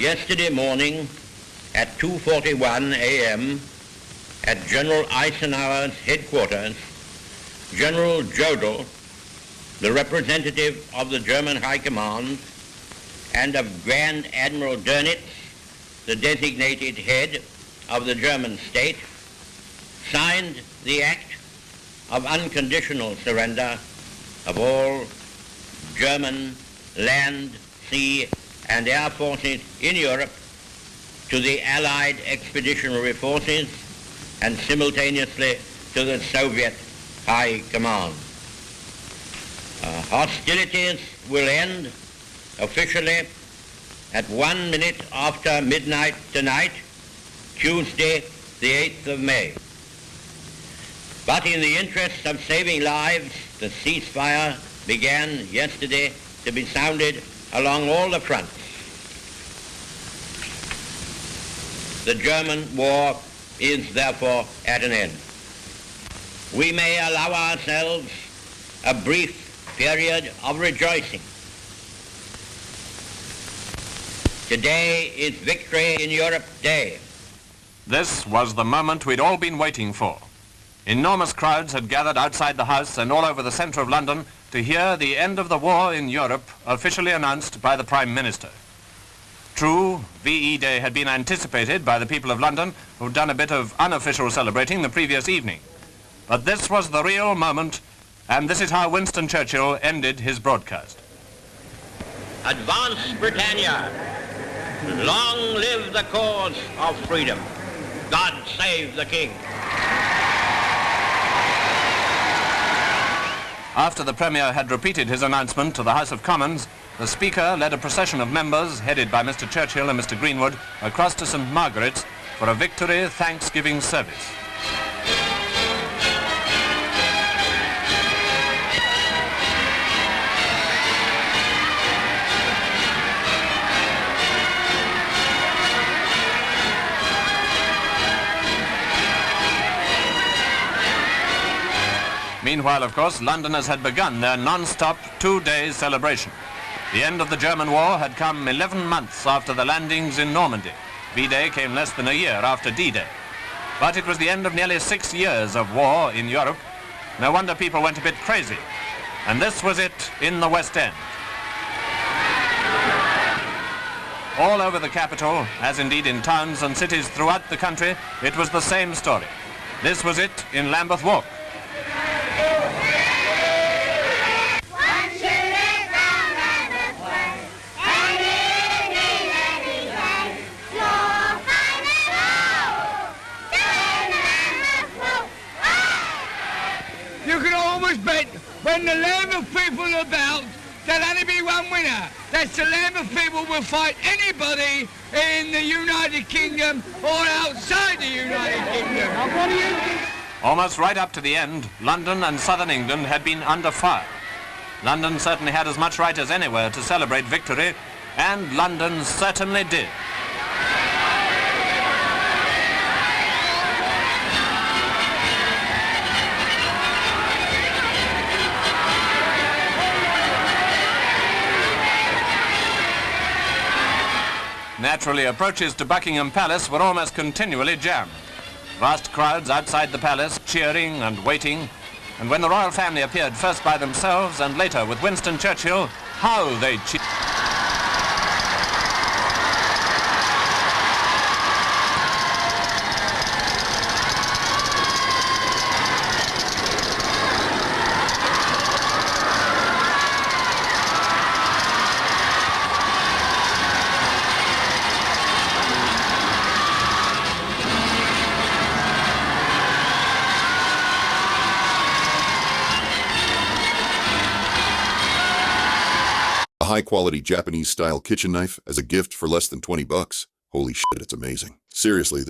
Yesterday morning at 2:41 a.m. at General Eisenhower's headquarters, General Jodl, the representative of the German High Command, and of Grand Admiral Dönitz, the designated head of the German state, signed the act of unconditional surrender of all German land, sea, and air forces in Europe to the Allied Expeditionary Forces and simultaneously to the Soviet High Command. Hostilities will end officially at 1 minute after midnight tonight, Tuesday, the 8th of May. But in the interest of saving lives, the ceasefire began yesterday to be sounded along all the fronts. The German war is therefore at an end. We may allow ourselves a brief period of rejoicing. Today is Victory in Europe Day. This was the moment we'd all been waiting for. Enormous crowds had gathered outside the House and all over the centre of London to hear the end of the war in Europe officially announced by the Prime Minister. True, VE Day had been anticipated by the people of London, who'd done a bit of unofficial celebrating the previous evening. But this was the real moment, and this is how Winston Churchill ended his broadcast. Advance, Britannia! Long live the cause of freedom! God save the King! After the Premier had repeated his announcement to the House of Commons, the Speaker led a procession of members, headed by Mr. Churchill and Mr. Greenwood, across to St. Margaret's for a Victory Thanksgiving service. Meanwhile, of course, Londoners had begun their non-stop two-day celebration. The end of the German war had come 11 months after the landings in Normandy. V-Day came less than a year after D-Day. But it was the end of nearly 6 years of war in Europe. No wonder people went a bit crazy. And this was it in the West End. All over the capital, as indeed in towns and cities throughout the country, it was the same story. This was it in Lambeth Walk. You can almost bet when the Lambeth people are about, there'll only be one winner. That's the Lambeth people will fight anybody in the United Kingdom or outside the United Kingdom. What do you think? Almost right up to the end, London and southern England had been under fire. London certainly had as much right as anywhere to celebrate victory, and London certainly did. Naturally, approaches to Buckingham Palace were almost continually jammed. Vast crowds outside the palace cheering and waiting, and when the royal family appeared first by themselves and later with Winston Churchill, how they cheered. A high-quality Japanese-style kitchen knife as a gift for less than $20. Holy shit, it's amazing. Seriously.